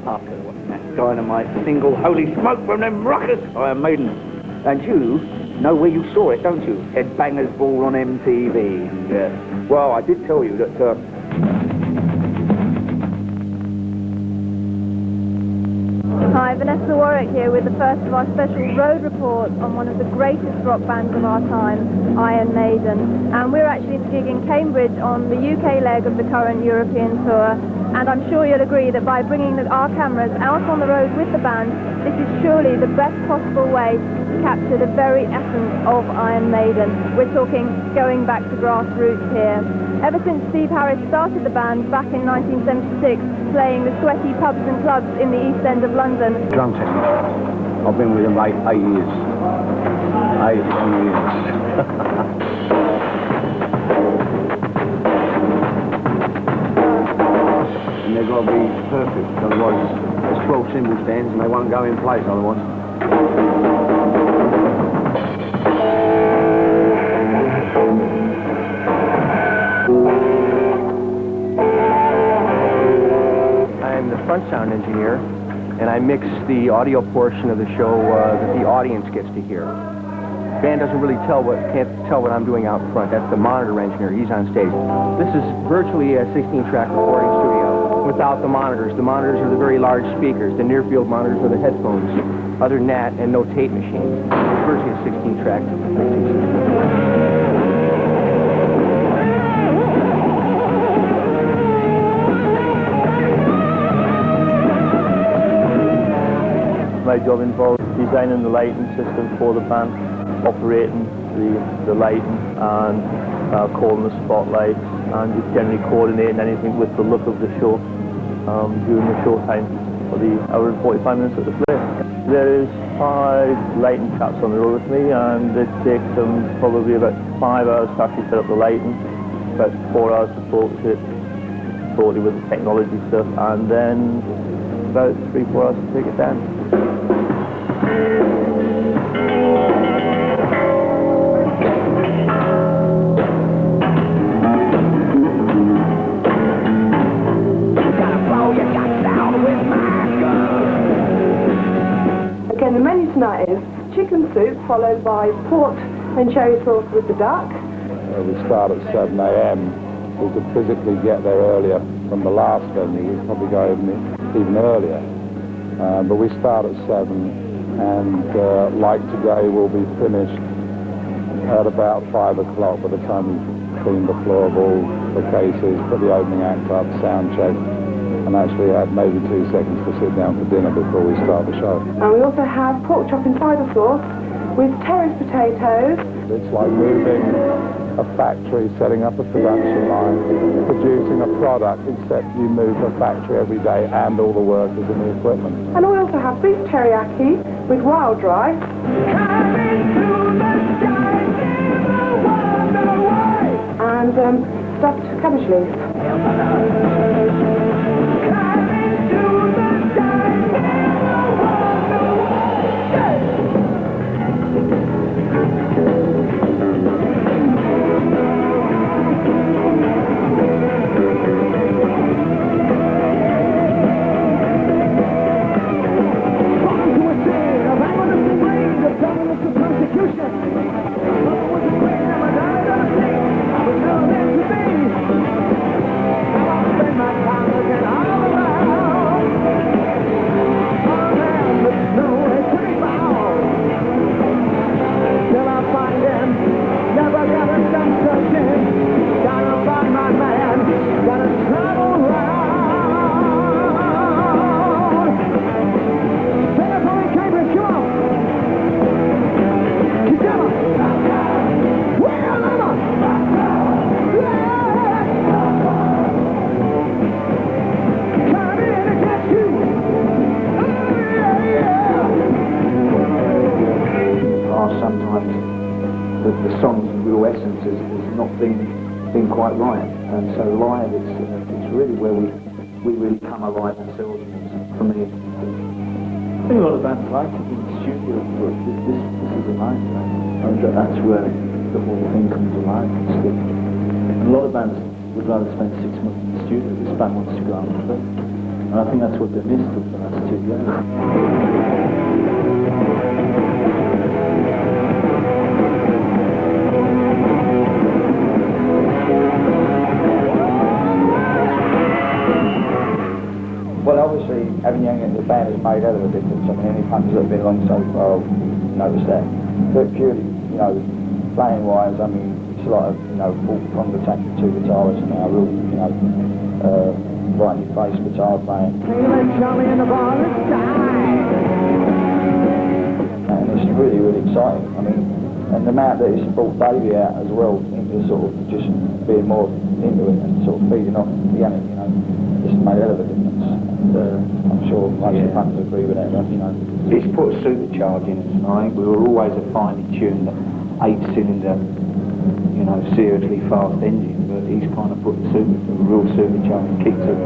After that dynamite single, holy smoke from them rockers, Iron Maiden. And you know where you saw it, don't you? Headbangers Ball on MTV. Yeah. Well, I did tell you that... Hi, Vanessa Warwick here with the first of our special road reports on one of the greatest rock bands of our time, Iron Maiden. And we're actually gigging Cambridge on the UK leg of the current European tour. And I'm sure you'll agree that by bringing our cameras out on the road with the band, this is surely the best possible way to capture the very essence of Iron Maiden. We're talking going back to grassroots here. Ever since Steve Harris started the band back in 1976, playing the sweaty pubs and clubs in the East End of London. Drum technique. I've been with them 8 years. 8 years. And they've got to be perfect, otherwise there's 12 cymbal stands and they won't go in place otherwise. I'm the front sound engineer, and I mix the audio portion of the show that the audience gets to hear. The band can't tell what I'm doing out front. That's the monitor engineer. He's on stage. This is virtually a 16-track recording studio without the monitors. The monitors are the very large speakers. The near-field monitors are the headphones. Other than that, and no tape machine. It's virtually a 16-track mixing system. My job involves designing the lighting system for the band, operating the lighting and calling the spotlights, and just generally coordinating anything with the look of the show during the show time for the hour and 45 minutes at the play. There is 5 lighting chaps on the road with me, and it takes them probably about 5 hours to actually set up the lighting, about 4 hours to focus it totally with the technology stuff, and then about 3-4 hours to take it down. Again, the menu tonight is chicken soup followed by pork and cherry sauce with the duck. We start at 7 a.m. We could physically get there earlier from the last venue. We'd probably go even earlier. But we start at 7, and like today, we'll be finished at about 5 o'clock by the time we've cleaned the floorboards, the cases, put the opening act up, sound check, and actually had maybe 2 seconds to sit down for dinner before we start the show. And we also have pork chop in cider sauce with terrace potatoes. It's like moving a factory, setting up a production line, producing a product, except you move a factory every day and all the workers and the equipment. And we also have beef teriyaki with wild rice. And stuffed cabbage leaves. The song's real essence has not been quite right, and so live it's really where we really come alive ourselves. For me, I think a lot of bands like to be in the studio, but this is a live thing, and that's where the whole thing comes alive. And a lot of bands would rather spend 6 months in the studio. This band wants to go out and play. And I think that's what they missed over the last 2 years. Well, obviously, having young in the band has made hell of a difference. I mean, any punters that have been along so far notice that. But purely, you know, playing-wise, I mean, it's a lot of, you know, full-pronged attack with 2 guitarists now, real, you know, right in your face guitar playing. And it's really, really exciting. I mean, and the amount that it's brought Davey out as well into sort of just being more into it and sort of feeding off Yannick, you know, it's made a hell of a difference. I'm sure most of the punters agree with that, you know. It's put a supercharge in us, I think. We were always a finely tuned 8-cylinder, you know, seriously fast engine, but he's kind of put a real supercharge and kick to it.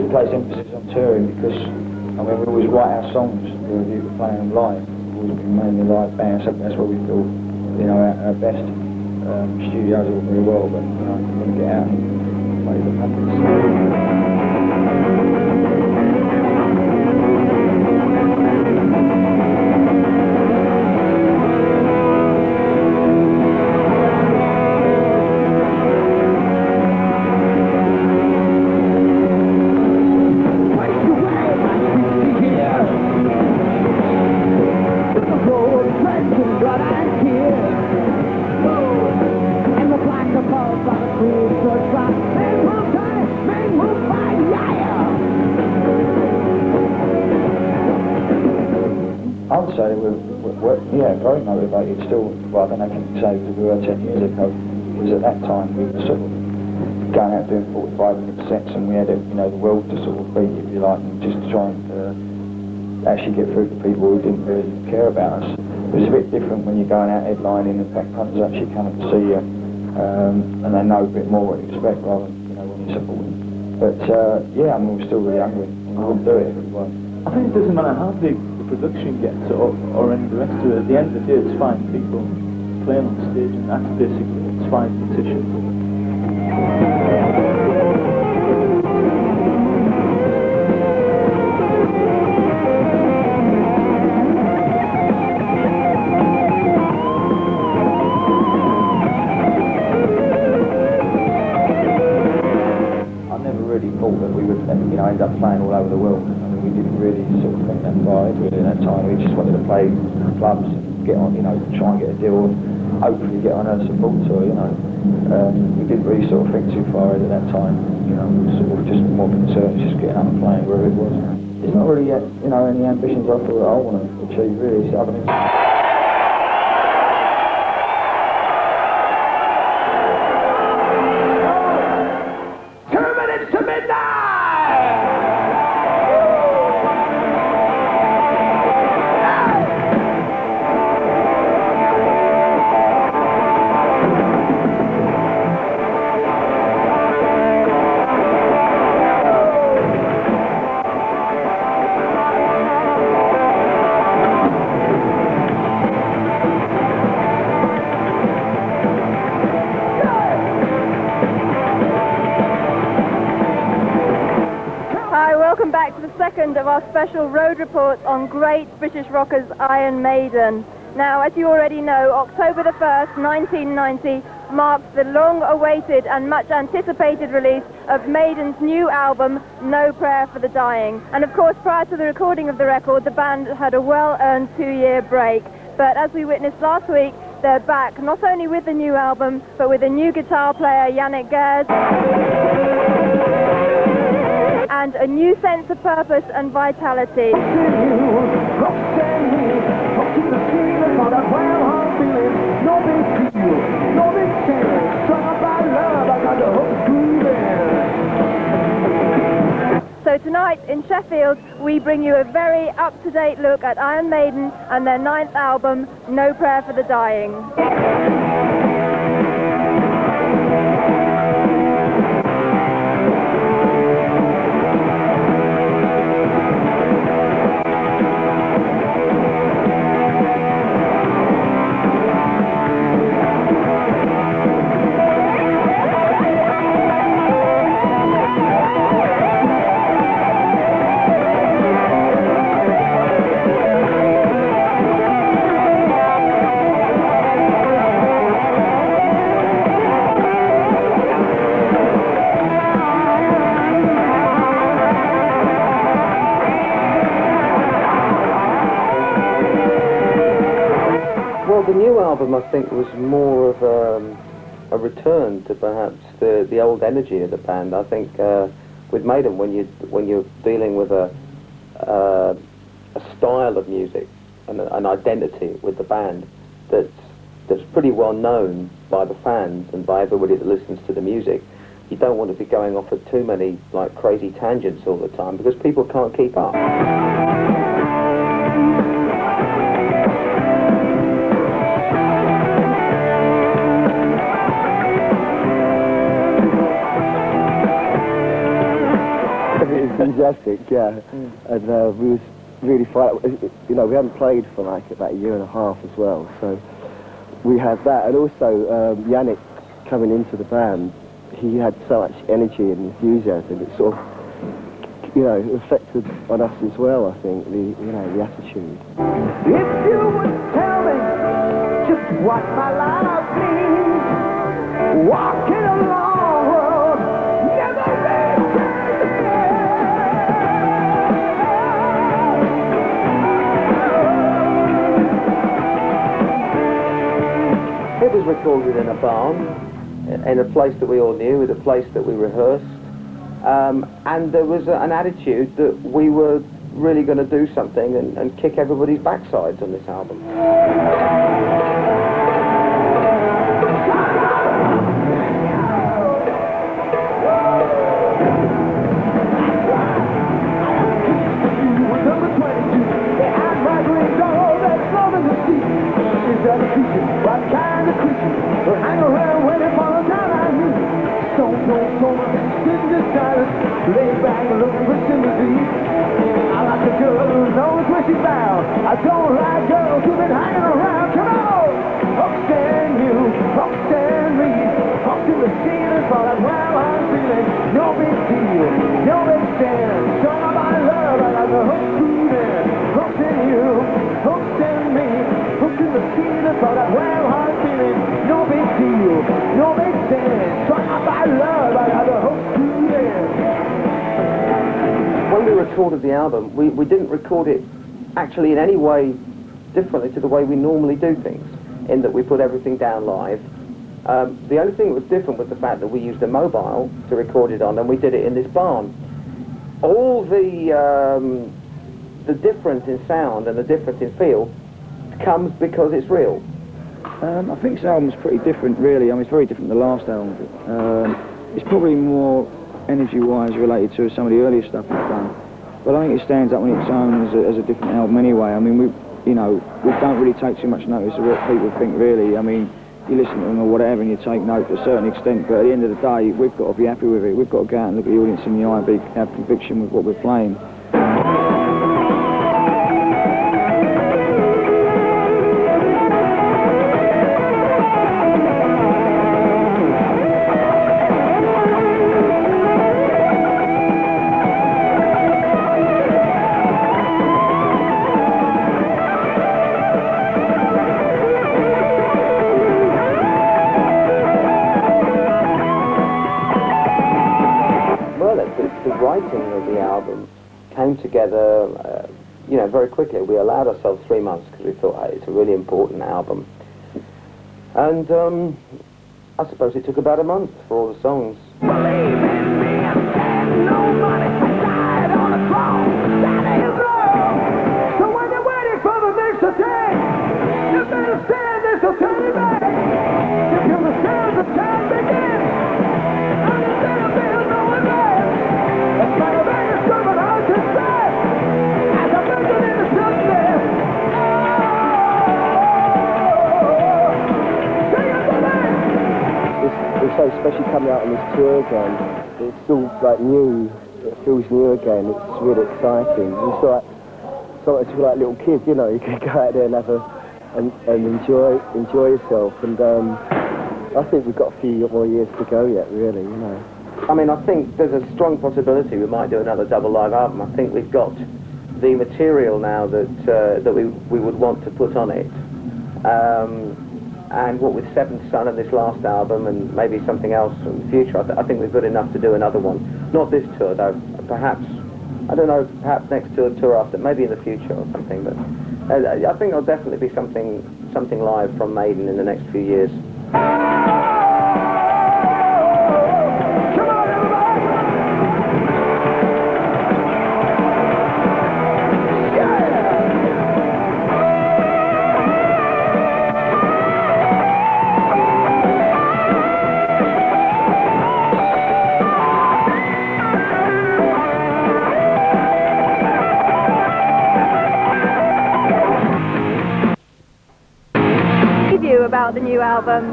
Place emphasis on touring because, I mean, we always write our songs with a view to playing them live. We've always been mainly live bands, so that's where we feel, you know, our best. Studios all very well, but, you know, we want to get out and play the puppets. I would say we're very motivated still. Well, I don't know if you can say because we were 10 years ago, because at that time we were sort of going out doing 45-minute sets and we had, you know, the world to sort of beat, if you like, and just try and actually get through to people who didn't really care about us. It was a bit different when you're going out headlining and fact punters actually come to see you and they know a bit more what you expect rather than, you know, when you're supporting. But yeah, I mean, we're still really hungry and we wouldn't do it if we weren't. I think it doesn't matter how big production gets or any of the rest of it. At the end of the day, it's fine people playing on stage, and that's basically it's fine petition. I never really thought that we would, you know, end up playing all over the world. We didn't really sort of think that far really at that time. We just wanted to play clubs, get on, you know, try and get a deal and hopefully get on a support tour, you know. We didn't really sort of think too far ahead at that time, you know. We were sort of just more concerned just getting up and playing wherever it was. There's not really, you know, any ambitions I thought I want to achieve really. So, I mean, 2 minutes to midnight! Welcome back to the second of our special road reports on great British rockers Iron Maiden. Now, as you already know, October the 1st, 1990 marks the long-awaited and much-anticipated release of Maiden's new album, No Prayer for the Dying. And of course, prior to the recording of the record, the band had a well-earned 2-year break. But as we witnessed last week, they're back not only with the new album, but with a new guitar player, Yannick Gers, and a new sense of purpose and vitality. So tonight in Sheffield, we bring you a very up-to-date look at Iron Maiden and their 9th album, No Prayer for the Dying. new album, I think, was more of a return to perhaps the old energy of the band. I think with Maiden, when you're dealing with a style of music and an identity with the band that's pretty well known by the fans and by everybody that listens to the music, you don't want to be going off at too many like crazy tangents all the time because people can't keep up. Enthusiastic, yeah, and we was really you know, we hadn't played for like about a year and a half as well, so we had that, and also Yannick coming into the band, he had so much energy and enthusiasm, it sort of, you know, affected on us as well, I think, the attitude. If you would tell me just what my life means, walking along road, never It was recorded in a barn, in a place that we all knew, with a place that we rehearsed, and there was an attitude that we were really going to do something and kick everybody's backsides on this album. What kind of creature will hang around when it falls down on me? Don't know so much, sitting in silence, lay back looking for sympathy. I like a girl who knows where she's bound. I don't like girls who've been hanging around. Come on! Hooks and you, hooks and me, hooks in the ceiling, falling while I'm feeling. No big deal, no big stand. Song about love, I got the hooks through there. Hooks and you, hooks and me, hooks in the ceiling, falling while I'm feeling. No big deal, no big stand. Song about love, I got the hooks through there. When we recorded the album, we didn't record it actually in any way differently to the way we normally do things, in that we put everything down live. The only thing that was different was the fact that we used a mobile to record it on, and we did it in this barn. All the difference in sound and the difference in feel comes because it's real. I think this album's pretty different, really. I mean, it's very different than the last album. It's probably more energy-wise related to some of the earlier stuff we've done. But I think it stands up on its own as a different album anyway. I mean, we don't really take too much notice of what people think, really. I mean, you listen to them or whatever and you take note to a certain extent, but at the end of the day, we've got to be happy with it. We've got to go out and look at the audience in the eye and have conviction with what we're playing. The writing of the album came together, very quickly. We allowed ourselves 3 months because we thought, hey, it's a really important album. And I suppose it took about a month for all the songs. Believe in me, I'm dead, no money, I died on the throne, that ain't wrong. So when you're waiting for the next attack, you better stand this will turn you back. If you understand the time begins, I'm a better man, no one less. It's like a bag of stuff and I'll just say, as I mentioned in the sunset, sing it for me. It's so special coming out on this tour again. It's still like new. It feels new again. It's really exciting. It's like sometimes for like little kids, you know. You can go out there and enjoy yourself. And I think we've got a few more years to go yet, really. You know. I mean, I think there's a strong possibility we might do another double live album. I think we've got the material now that we would want to put on it. And what with Seventh Son and this last album and maybe something else in the future, I think we're good enough to do another one. Not this tour though, perhaps, I don't know, perhaps next tour after, maybe in the future or something, but I think there'll definitely be something something live from Maiden in the next few years. About the new album.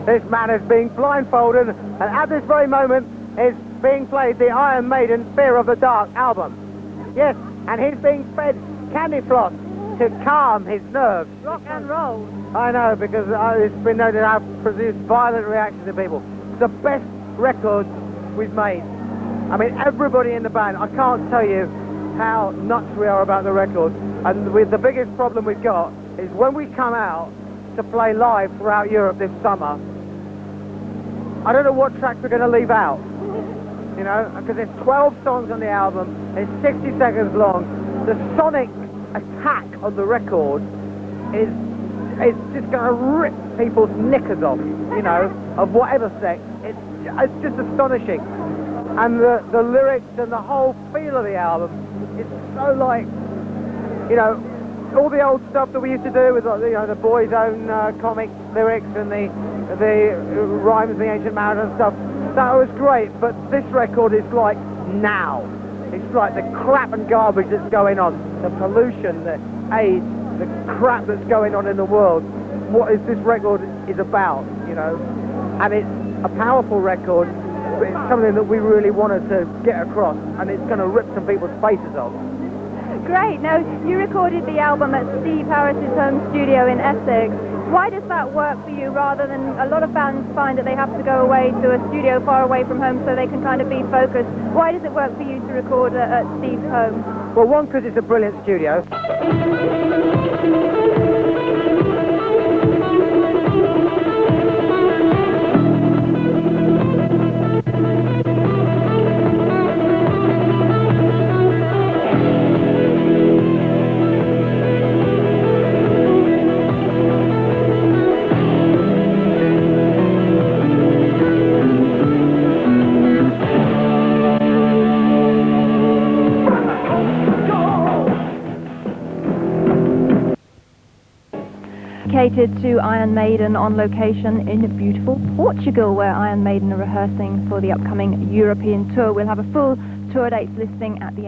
This man is being blindfolded and at this very moment is being played the Iron Maiden Fear of the Dark album. Yes, and he's being fed candy floss to calm his nerves. Rock and roll. I know, because it's been known to have produced violent reactions in people. It's the best record we've made. I mean, everybody in the band, I can't tell you how nuts we are about the record. And the biggest problem we've got is when we come out to play live throughout Europe this summer, I don't know what tracks we're going to leave out, you know, because there's 12 songs on the album, it's 60 seconds long. The sonic attack on the record is just going to rip people's knickers off, you know, of whatever sex. It's just astonishing. And the lyrics and the whole feel of the album is so like, you know, all the old stuff that we used to do with, you know, the Boys' Own comic lyrics and the rhymes of the Ancient Mariner and stuff, that was great, but this record is like now. It's like the crap and garbage that's going on, the pollution, the AIDS, the crap that's going on in the world. What is this record is about, you know? And it's a powerful record, but it's something that we really wanted to get across, and it's going to rip some people's faces off. Great. Now, you recorded the album at Steve Harris's home studio in Essex. Why does that work for you rather than a lot of bands find that they have to go away to a studio far away from home so they can kind of be focused? Why does it work for you to record at Steve's home? Well, one, because it's a brilliant studio. Dedicated to Iron Maiden on location in beautiful Portugal, where Iron Maiden are rehearsing for the upcoming European tour. We'll have a full tour dates listing at the end.